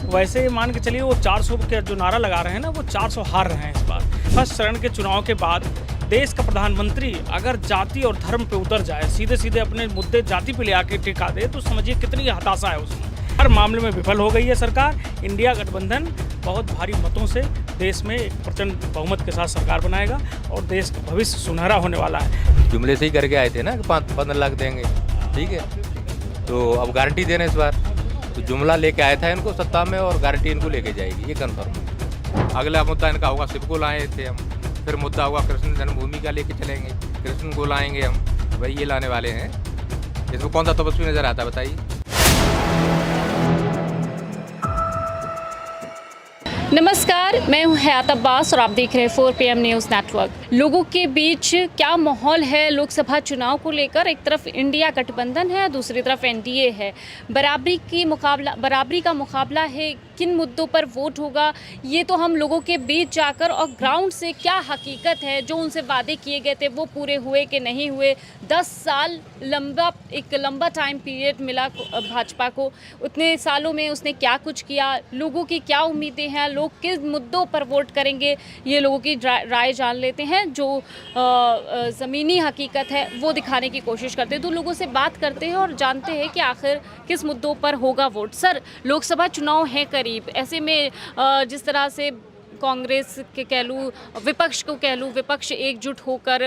वैसे मान के चलिए वो 400 के जो नारा लगा रहे हैं ना, वो 400 हार रहे हैं इस बार। फर्स्ट चरण के चुनाव के बाद देश का प्रधानमंत्री अगर जाति और धर्म पे उतर जाए, सीधे सीधे अपने मुद्दे जाति पे ले आके टिका दे, तो समझिए कितनी हताशा है उसमें। हर मामले में विफल हो गई है सरकार। इंडिया गठबंधन बहुत भारी मतों से देश में एक प्रचंड बहुमत के साथ सरकार बनाएगा और देश का भविष्य सुनहरा होने वाला है। जुमले से ही करके आए थे ना कि 15 लाख देंगे, ठीक है, तो अब गारंटी दे रहे हैं इस बार। तो जुमला लेके आया था इनको सत्ता में और गारंटी इनको लेके जाएगी, ये कन्फर्म। अगला मुद्दा इनका होगा शिव को लाए थे हम, फिर मुद्दा होगा कृष्ण जन्मभूमि का लेके चलेंगे, कृष्ण को लाएंगे हम, भाई ये लाने वाले हैं। इसमें कौन सा तपस्वी नजर आता है बताइए। नमस्कार, मैं हूं हयात अब्बास और आप देख रहे हैं 4 PM न्यूज़ नेटवर्क। लोगों के बीच क्या माहौल है लोकसभा चुनाव को लेकर? एक तरफ इंडिया गठबंधन है, दूसरी तरफ NDA है। बराबरी का मुकाबला है। किन मुद्दों पर वोट होगा, ये तो हम लोगों के बीच जाकर और ग्राउंड से क्या हकीकत है, जो उनसे वादे किए गए थे वो पूरे हुए कि नहीं हुए। 10 साल एक लंबा टाइम पीरियड मिला भाजपा को। उतने सालों में उसने क्या कुछ किया, लोगों की क्या उम्मीदें हैं, लोग किस मुद्दों पर वोट करेंगे, ये लोगों की राय जान लेते हैं। जो ज़मीनी हकीकत है वो दिखाने की कोशिश करते हैं। तो लोगों से बात करते हैं और जानते हैं कि आखिर किस मुद्दों पर होगा वोट। सर, लोकसभा चुनाव है करीब, ऐसे में जिस तरह से कांग्रेस के कह लूँ, विपक्ष को कह लूँ, विपक्ष एकजुट होकर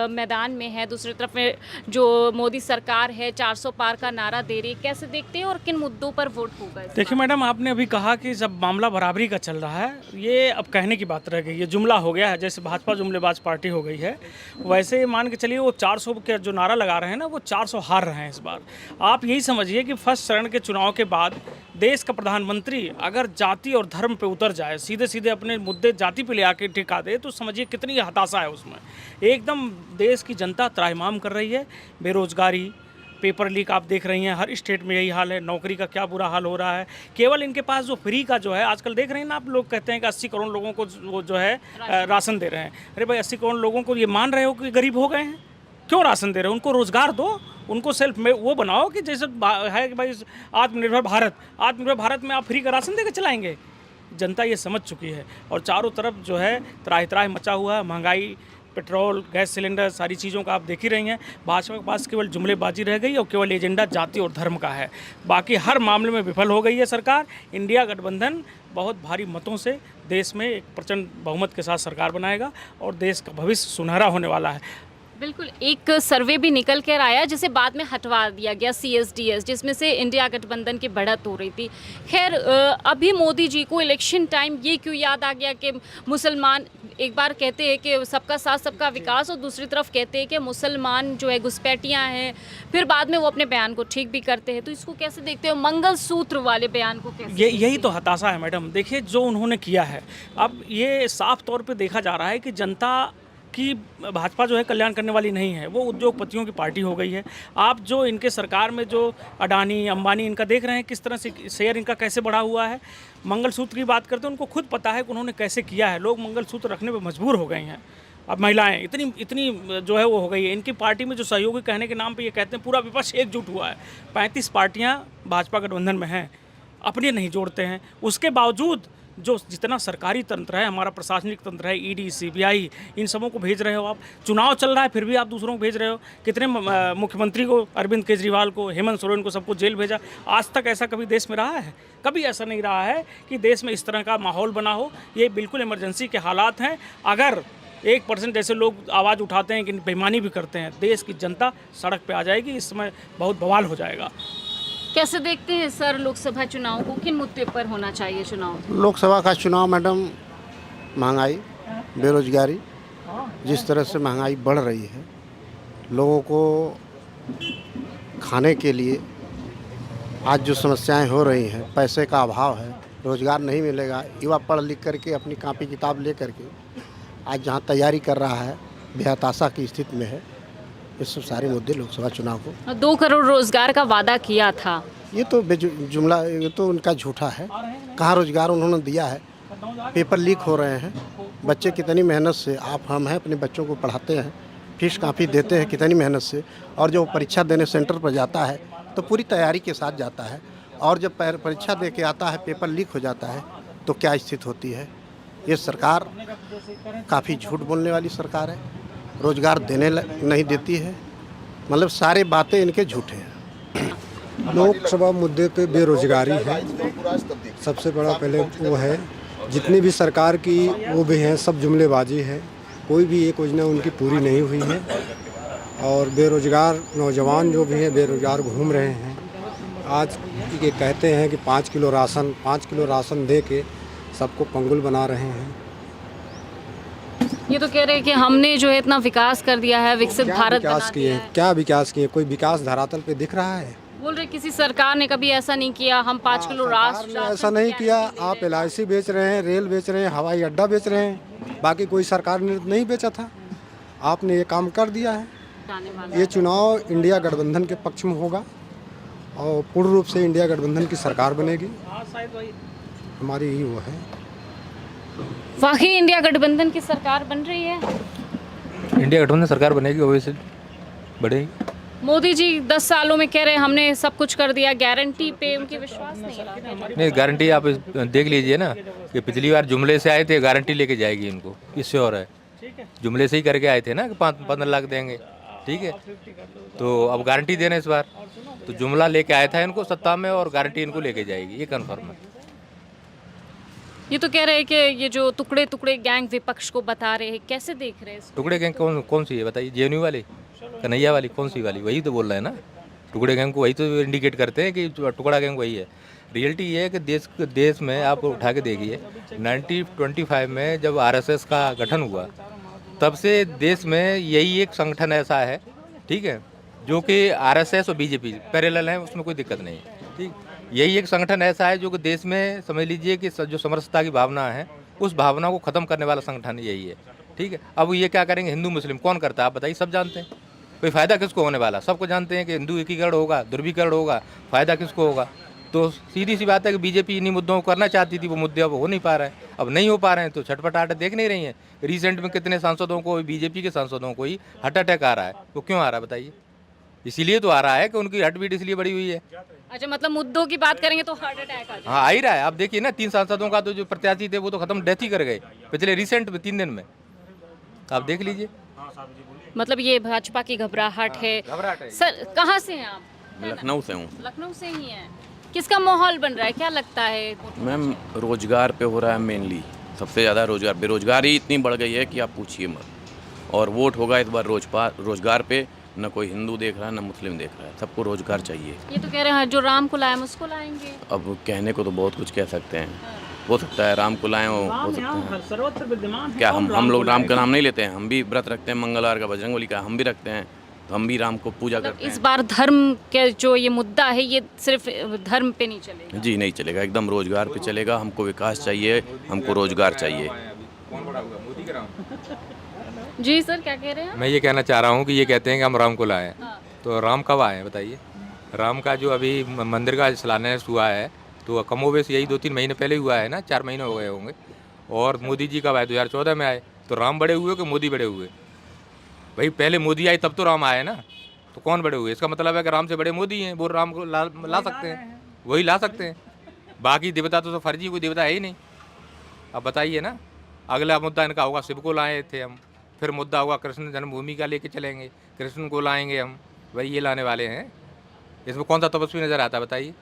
मैदान में है, दूसरी तरफ में जो मोदी सरकार है 400 पार का नारा दे रही है, कैसे देखते हैं और किन मुद्दों पर वोट होगा? देखिए मैडम, आपने अभी कहा कि जब मामला बराबरी का चल रहा है, ये अब कहने की बात रह गई, ये जुमला हो गया है। जैसे भाजपा जुमलेबाज पार्टी हो गई है, वैसे मान के चलिए वो 400 के जो नारा लगा रहे हैं ना, वो 400 हार रहे हैं इस बार। आप यही समझिए कि फर्स्ट चरण के चुनाव के बाद देश का प्रधानमंत्री अगर जाति और धर्म पे उतर जाए, सीधे सीधे अपने मुद्दे जाति पे ले आके टिका दे, तो समझिए कितनी हताशा है उसमें। एकदम देश की जनता त्राहिमाम कर रही है। बेरोजगारी, पेपर लीक आप देख रही हैं, हर स्टेट में यही हाल है। नौकरी का क्या बुरा हाल हो रहा है। केवल इनके पास जो फ्री का जो है, आजकल देख रहे हैं ना आप, लोग कहते हैं कि 80 करोड़ लोगों को वो जो है राशन दे रहे हैं। अरे भाई, 80 करोड़ लोगों को ये मान रहे हो कि गरीब हो गए हैं? क्यों राशन दे रहे हो? उनको रोज़गार दो, उनको सेल्फ में वो बनाओ कि जैसे है कि भाई आत्मनिर्भर भारत में आप फ्री का राशन देकर चलाएंगे। जनता ये समझ चुकी है और चारों तरफ जो है त्राहि मचा हुआ है। महंगाई, पेट्रोल, गैस सिलेंडर, सारी चीज़ों का आप देख ही रही हैं। भाजपा के पास केवल जुमलेबाजी रह गई और केवल एजेंडा जाति और धर्म का है। बाकी हर मामले में विफल हो गई है सरकार। इंडिया गठबंधन बहुत भारी मतों से देश में एक प्रचंड बहुमत के साथ सरकार बनाएगा और देश का भविष्य सुनहरा होने वाला है। बिल्कुल, एक सर्वे भी निकल कर आया जिसे बाद में हटवा दिया गया, CSDS, जिसमें से इंडिया गठबंधन की बढ़त हो रही थी। खैर, अभी मोदी जी को इलेक्शन टाइम ये क्यों याद आ गया कि मुसलमान, एक बार कहते हैं कि सबका साथ सबका विकास और दूसरी तरफ कहते हैं कि मुसलमान जो है घुसपैठियाँ हैं, फिर बाद में वो अपने बयान को ठीक भी करते हैं। तो इसको कैसे देखते हो, मंगलसूत्र वाले बयान को कैसे? यही तो हताशा है मैडम। देखिए जो उन्होंने किया है, अब ये साफ तौर पे देखा जा रहा है कि जनता कि भाजपा जो है कल्याण करने वाली नहीं है, वो उद्योगपतियों की पार्टी हो गई है। आप जो इनके सरकार में जो अडानी, अंबानी, इनका देख रहे हैं किस तरह से शेयर इनका कैसे बढ़ा हुआ है। मंगलसूत्र की बात करते हैं, उनको खुद पता है कि उन्होंने कैसे किया है। लोग मंगलसूत्र रखने पर मजबूर हो गए हैं। अब महिलाएं इतनी जो है वो हो गई है। इनकी पार्टी में जो सहयोगी कहने के नाम पर ये कहते हैं पूरा विपक्ष एकजुट हुआ है। 35 पार्टियाँ भाजपा गठबंधन में हैं, अपने नहीं जोड़ते हैं। उसके बावजूद जो जितना सरकारी तंत्र है, हमारा प्रशासनिक तंत्र है, ED, CBI, इन सबों को भेज रहे हो आप। चुनाव चल रहा है फिर भी आप दूसरों को भेज रहे हो। कितने मुख्यमंत्री को, अरविंद केजरीवाल को, हेमंत सोरेन को, सबको जेल भेजा। आज तक ऐसा कभी देश में रहा है? कभी ऐसा नहीं रहा है कि देश में इस तरह का माहौल बना हो। ये बिल्कुल इमरजेंसी के हालात हैं। अगर 1% जैसे लोग आवाज़ उठाते हैं कि बेईमानी भी करते हैं, देश की जनता सड़क पर आ जाएगी। इस समय बहुत बवाल हो जाएगा। कैसे देखते हैं सर लोकसभा चुनाव को, किन मुद्दे पर होना चाहिए चुनाव? लोकसभा का चुनाव मैडम, महंगाई, बेरोजगारी, जिस तरह से महंगाई बढ़ रही है, लोगों को खाने के लिए आज जो समस्याएं हो रही हैं, पैसे का अभाव है, रोज़गार नहीं मिलेगा। युवा पढ़ लिख करके अपनी कापी किताब ले करके आज जहां तैयारी कर रहा है, बेहताशा की स्थिति में है। ये सब सारे मुद्दे लोकसभा चुनाव को। 2 करोड़ रोजगार का वादा किया था, ये तो जुमला, ये तो उनका झूठा है। कहाँ रोजगार उन्होंने दिया है? पेपर लीक हो रहे हैं। बच्चे कितनी मेहनत से, हम हैं, अपने बच्चों को पढ़ाते हैं, फीस काफ़ी देते हैं कितनी मेहनत से, और जो परीक्षा देने सेंटर पर जाता है तो पूरी तैयारी के साथ जाता है और जब परीक्षा दे के आता है पेपर लीक हो जाता है तो क्या स्थिति होती है। ये सरकार काफ़ी झूठ बोलने वाली सरकार है, रोज़गार नहीं देती है, मतलब सारी बातें इनके झूठे हैं। लोकसभा मुद्दे पे बेरोजगारी है सबसे बड़ा, पहले वो है। जितनी भी सरकार की वो भी हैं सब जुमलेबाजी है, कोई भी एक योजना उनकी पूरी नहीं हुई है। और बेरोजगार नौजवान जो भी हैं बेरोजगार घूम रहे हैं। आज ये कहते हैं कि 5 किलो राशन दे के सबको पंगुल बना रहे हैं। ये तो कह रहे हैं कि हमने जो है इतना विकास कर दिया है, विकसित भारत बना दिया है। क्या विकास किए? कोई विकास धरातल पे दिख रहा है? बोल रहे किसी सरकार ने कभी ऐसा नहीं किया, हम 5 किलो राशन ऐसा नहीं किया। आप LIC बेच रहे हैं, रेल बेच रहे हैं, हवाई अड्डा बेच रहे हैं, बाकी कोई सरकार ने नहीं बेचा था। आपने ये काम कर दिया है। ये चुनाव इंडिया गठबंधन के पक्ष में होगा और पूर्ण रूप से इंडिया गठबंधन की सरकार बनेगी, हमारी ही वो है। वाकई इंडिया गठबंधन की सरकार बन रही है। इंडिया गठबंधन सरकार बनेगी, ओवैसे बढ़ेगी। मोदी जी 10 सालों में कह रहे हैं हमने सब कुछ कर दिया, गारंटी पे उनकी विश्वास नहीं है। नहीं, गारंटी आप देख लीजिए ना कि पिछली बार जुमले से आए थे, गारंटी लेके जाएगी इनको, इससे और है। जुमले से ही करके आए थे ना कि 15 लाख देंगे, ठीक है। तो अब गारंटी देना इस बार, तो जुमला लेके आया था इनको सत्ता में और गारंटी इनको लेके जाएगी, ये कन्फर्म है। ये तो कह रहे हैं कि ये जो टुकड़े टुकड़े गैंग विपक्ष को बता रहे हैं, कैसे देख रहे हैं इसको? टुकड़े गैंग कौन सी है बताइए? JNU वाली, कन्हैया वाली, कौन सी वाली? वही तो बोल रहे हैं ना, टुकड़े गैंग को वही तो इंडिकेट करते हैं कि टुकड़ा गैंग वही है। रियलिटी ये है कि देश में आप उठा के देखिए 1925 में जब RSS का गठन हुआ तब से देश में यही एक संगठन ऐसा है, ठीक है, जो कि RSS और BJP पैरेलल है, उसमें कोई दिक्कत नहीं है, ठीक। यही एक संगठन ऐसा है जो कि देश में समझ लीजिए कि जो समरसता की भावना है उस भावना को ख़त्म करने वाला संगठन यही है, ठीक है। अब ये क्या करेंगे? हिंदू मुस्लिम कौन करता है आप बताइए? सब जानते हैं। कोई फ़ायदा किसको होने वाला? सबको जानते हैं कि हिंदू एकीकरण होगा, ध्रुवीकरण होगा, फ़ायदा किसको होगा? तो सीधी सी बात है कि BJP इन्हीं मुद्दों को करना चाहती थी, वो मुद्दे अब हो नहीं पा रहे हैं। अब नहीं हो पा रहे हैं तो छटपटाहट देख नहीं रही हैं। रिसेंट में कितने सांसदों को, BJP के सांसदों को ही हार्ट अटैक आ रहा है। वो क्यों आ रहा है बताइए? इसीलिए तो आ रहा है कि उनकी हार्ट बीट इसलिए बढ़ी हुई है। अच्छा, मतलब मुद्दों की बात करेंगे तो हार्ट अटैक आ जाए। हाँ, आ ही रहा है। आप देखिए ना, 3 सांसदों का तो जो प्रत्याशी थे वो तो खत्म, डेथ ही कर गए पिछले रिसेंट में 3 दिन में। आप देख लीजिए। मतलब ये भाजपा की घबराहट है। घबराहट है। सर, कहाँ से हैं आप? लखनऊ से हूँ। लखनऊ से ही हैं। किसका माहौल बन रहा है, क्या लगता है? मैम, रोजगार पे हो रहा है मेनली, सबसे ज़्यादा रोजगार। बेरोजगारी इतनी बढ़ गई है कि आप पूछिए मत। और वोट होगा इस बार रोजगार पे। न कोई हिंदू देख रहा है न मुस्लिम देख रहा है, सबको रोजगार चाहिए। ये तो कह रहे हैं जो राम को लाए हम उसको लाएंगे। अब कहने को तो बहुत कुछ कह सकते हैं, हो सकता है राम को लाएं, हो सकता है क्या हम लोग राम का नाम नहीं लेते हैं। हम भी व्रत रखते हैं, मंगलवार का, बजरंगबली का हम भी रखते हैं, तो हम भी राम को पूजा करते हैं। इस बार धर्म के जो ये मुद्दा है ये सिर्फ धर्म पे नहीं चलेगा? जी नहीं चलेगा, एकदम रोजगार पे चलेगा। हमको विकास चाहिए, हमको रोजगार चाहिए। जी सर, क्या कह रहे हैं? मैं ये कहना चाह रहा हूँ कि ये कहते हैं कि हम राम को लाएं, तो राम कब आए बताइए? राम का जो अभी मंदिर का शिलान्यास हुआ है तो कमोबेश यही 2-3 महीने पहले हुआ है ना, 4 महीने हो गए होंगे। और मोदी जी कब आए? 2014 में आए। तो राम बड़े हुए कि मोदी बड़े हुए? भाई पहले मोदी आए तब तो राम आए ना, तो कौन बड़े हुए? इसका मतलब है कि राम से बड़े मोदी हैं, वो राम को ला सकते हैं, वही ला सकते हैं। बाकी देवता तो फर्जी, कोई देवता है ही नहीं। अब बताइए ना, अगला मुद्दा इनका होगा शिव को लाए थे हम, फिर मुद्दा होगा कृष्ण जन्मभूमि का लेके चलेंगे, कृष्ण को लाएंगे हम, वही ये लाने वाले हैं। इसमें कौन सा तपस्वी नजर आता है बताइए?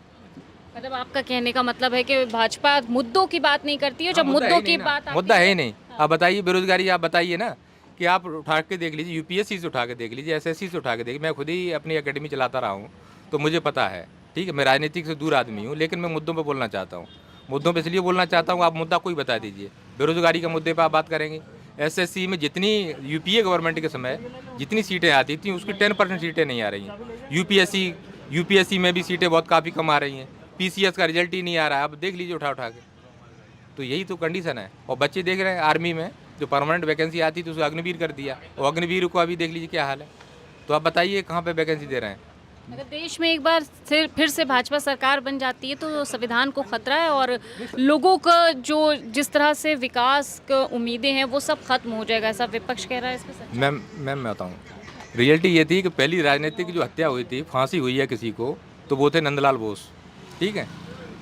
मतलब आपका कहने का मतलब है कि भाजपा मुद्दों की बात नहीं करती है, जब मुद्दों की बात मुद्दा है ही नहीं। आप बताइए बेरोजगारी, आप बताइए ना कि आप उठा के देख लीजिए, UPSC से उठा के देख लीजिए, SSC से उठा के देखिए। मैं खुद ही अपनी एकेडमी चलाता रहा हूँ तो मुझे पता है, ठीक है। मैं राजनीतिक से दूर आदमी हूँ, लेकिन मैं मुद्दों पर बोलना चाहता हूँ। मुद्दों पर इसलिए बोलना चाहता हूँ, आप मुद्दा कोई बता दीजिए। बेरोजगारी के मुद्दे पर आप बात करेंगे। SSC में जितनी UPA गवर्नमेंट के समय जितनी सीटें आती थी उसकी 10% सीटें नहीं आ रही हैं। UPSC में भी सीटें बहुत काफ़ी कम आ रही हैं। PCS का रिजल्ट ही नहीं आ रहा है। आप देख लीजिए उठा के, तो यही तो कंडीशन है। और बच्चे देख रहे हैं, आर्मी में जो परमानेंट वैकेंसी आती थी उसे अग्निवीर कर दिया, और अग्निवीर को अभी देख लीजिए क्या हाल है। तो आप बताइए कहाँ पे वैकेंसी दे रहे हैं? अगर देश में एक बार फिर से भाजपा सरकार बन जाती है तो संविधान को खतरा है और लोगों का जो जिस तरह से विकास का उम्मीदें हैं वो सब खत्म हो जाएगा, ऐसा विपक्ष कह रहा है। इसमें मैं बताऊँ, रियलिटी ये थी कि पहली राजनीतिक जो हत्या हुई थी, फांसी हुई है किसी को, तो वो थे नंदलाल बोस। ठीक है।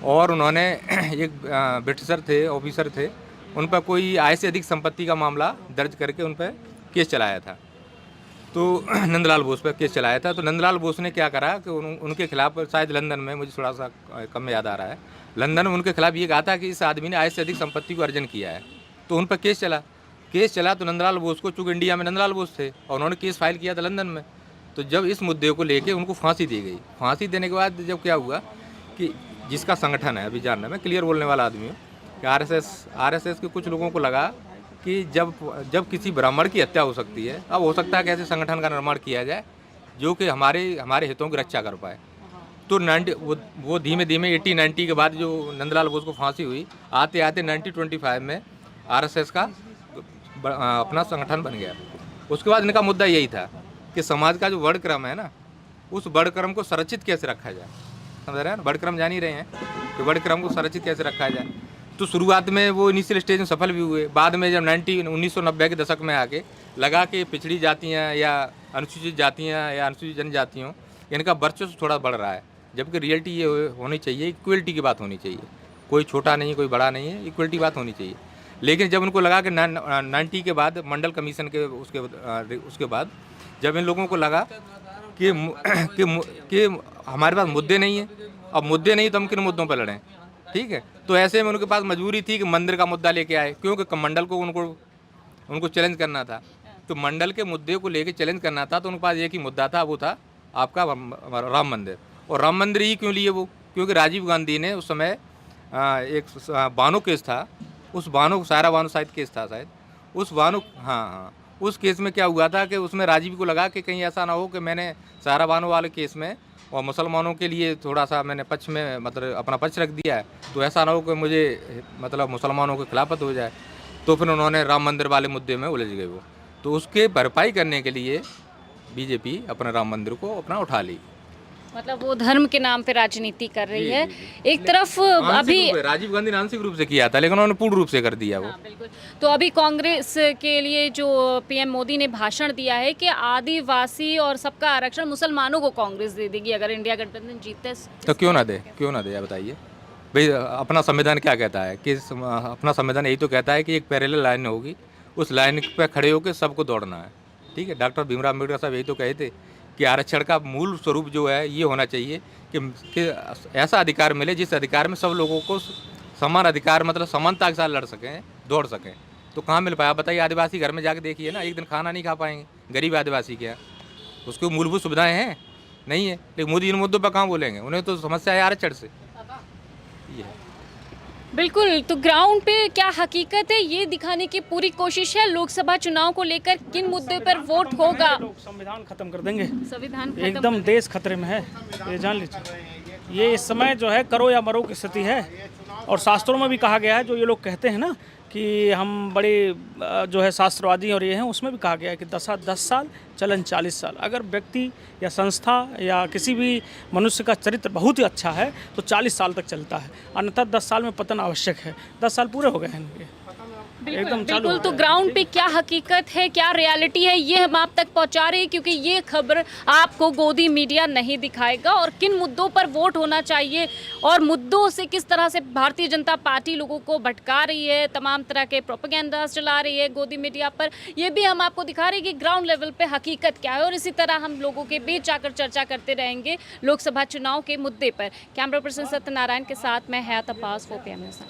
और उन्होंने एक ब्रिटिशर थे, ऑफिसर थे, उन पर कोई आय से अधिक संपत्ति का मामला दर्ज करके उन पर केस चलाया था। तो नंदलाल बोस पर केस चलाया था। तो नंदलाल बोस ने क्या करा कि उनके खिलाफ, शायद लंदन में, मुझे थोड़ा सा कम याद आ रहा है, लंदन में उनके खिलाफ ये कहा था कि इस आदमी ने आय से अधिक संपत्ति को अर्जन किया है। तो उन पर केस चला तो नंदलाल बोस को, चूँकि इंडिया में नंदलाल बोस थे और उन्होंने केस फाइल किया था लंदन में, तो जब इस मुद्दे को लेके उनको फांसी दी गई। फांसी देने के बाद जब क्या हुआ कि जिसका संगठन है, अभी जानना, मैं क्लियर बोलने वाला आदमी हूँ, कि आरएसएस के कुछ लोगों को लगा कि जब किसी ब्राह्मण की हत्या हो सकती है, अब हो सकता है कि ऐसे संगठन का निर्माण किया जाए जो कि हमारे हितों की रक्षा कर पाए। तो वो धीमे धीमे 1890 के बाद जो नंदलाल बोस को फांसी हुई, आते आते 1925 में आरएसएस का अपना संगठन बन गया। उसके बाद इनका मुद्दा यही था कि समाज का जो वर्णक्रम है ना, उस वर्णक्रम को संरक्षित कैसे रखा जाए। समझ रहे हैं ना, वर्णक्रम जान ही रहे हैं कि वर्णक्रम को संरक्षित कैसे रखा जाए। तो शुरुआत में वो इनिशियल स्टेज में सफल भी हुए। बाद में जब 1990 के दशक में आके लगा कि पिछड़ी जातियाँ या अनुसूचित जातियाँ या अनुसूचित जनजातियों, इनका वर्चस्व थोड़ा बढ़ रहा है, जबकि रियलिटी ये होनी चाहिए, इक्वलिटी की बात होनी चाहिए। कोई छोटा नहीं, कोई बड़ा नहीं है, इक्वलिटी बात होनी चाहिए। लेकिन जब उनको लगा कि 90 के बाद मंडल कमीशन के उसके बाद जब इन लोगों को लगा कि हमारे पास मुद्दे नहीं है, अब मुद्दे नहीं तो हम किन मुद्दों पर लड़ें, ठीक है। तो ऐसे में उनके पास मजबूरी थी कि मंदिर का मुद्दा लेके आए, क्योंकि मंडल को उनको चैलेंज करना था। तो मंडल के मुद्दे को लेके चैलेंज करना था, तो उनके पास एक ही मुद्दा था, वो था आपका राम मंदिर। और राम मंदिर ही क्यों लिए वो, क्योंकि राजीव गांधी ने उस समय एक बानो केस था, उस बानो, सायरा बानो शायद केस था शायद, उस बानो, हाँ, उस केस में क्या हुआ था कि उसमें राजीव को लगा कि कहीं ऐसा ना हो कि मैंने सायरा बानो वाले केस में और मुसलमानों के लिए थोड़ा सा मैंने पक्ष में, मतलब अपना पक्ष रख दिया है, तो ऐसा ना हो कि मुझे, मतलब मुसलमानों के खिलाफत हो जाए। तो फिर उन्होंने राम मंदिर वाले मुद्दे में उलझ गए वो। तो उसके भरपाई करने के लिए बीजेपी अपने राम मंदिर को अपना उठा ली। मतलब वो धर्म के नाम पे राजनीति कर रही है। एक तरफ अभी राजीव गांधी ने आंशिक रूप से किया था, लेकिन उन्होंने पूर्ण रूप से कर दिया वो। हाँ, बिल्कुल। तो अभी कांग्रेस के लिए जो पीएम मोदी ने भाषण दिया है कि आदिवासी और सबका आरक्षण मुसलमानों को कांग्रेस दे देगी अगर इंडिया गठबंधन जीतते। तो क्यों ना दे, बताइए भाई। अपना संविधान क्या कहता है कि अपना संविधान यही तो कहता है कि एक पैरेलल लाइन होगी, उस लाइन पे खड़े होकर सबको दौड़ना है, ठीक है। डॉक्टर भीमराव अम्बेडकर साहब यही तो कहे थे कि आरक्षण का मूल स्वरूप जो है ये होना चाहिए कि ऐसा अधिकार मिले जिस अधिकार में सब लोगों को समान अधिकार, मतलब समानता के साथ लड़ सकें, दौड़ सकें। तो कहाँ मिल पाया बताइए। आदिवासी घर में जाके देखिए ना, एक दिन खाना नहीं खा पाएंगे गरीब आदिवासी के यहाँ, उसको मूलभूत सुविधाएं हैं नहीं है। लेकिन मोदी इन मुद्दों पर कहाँ बोलेंगे, उन्हें तो समस्या है आरक्षण से। बिल्कुल। तो ग्राउंड पे क्या हकीकत है ये दिखाने की पूरी कोशिश है। लोकसभा चुनाव को लेकर किन मुद्दे पर वोट होगा। संविधान खत्म कर देंगे, संविधान एकदम देश खतरे में है, ये जान लीजिए। ये इस समय जो है करो या मरो की स्थिति है। और शास्त्रों में भी कहा गया है, जो ये लोग कहते हैं ना कि हम बड़े जो है शास्त्रवादी और ये हैं, उसमें भी कहा गया है कि 10 साल चलन 40 साल। अगर व्यक्ति या संस्था या किसी भी मनुष्य का चरित्र बहुत ही अच्छा है तो 40 साल तक चलता है, अन्यथा 10 साल में पतन आवश्यक है। 10 साल पूरे हो गए हैं इनके। बिल्कुल। तो ग्राउंड पे क्या हकीकत है, क्या रियलिटी है, ये हम आप तक पहुंचा रहे हैं, क्योंकि ये खबर आपको गोदी मीडिया नहीं दिखाएगा। और किन मुद्दों पर वोट होना चाहिए और मुद्दों से किस तरह से भारतीय जनता पार्टी लोगों को भटका रही है, तमाम तरह के प्रोपेगेंडा चला रही है गोदी मीडिया पर, ये भी हम आपको दिखा रहे हैं कि ग्राउंड लेवल पे हकीकत क्या है। और इसी तरह हम लोगों के बीच जाकर चर्चा करते रहेंगे लोकसभा चुनाव के मुद्दे पर। कैमरा पर्सन सत्यनारायण के साथ मैं हयात अब्बास, 4PM न्यूज़।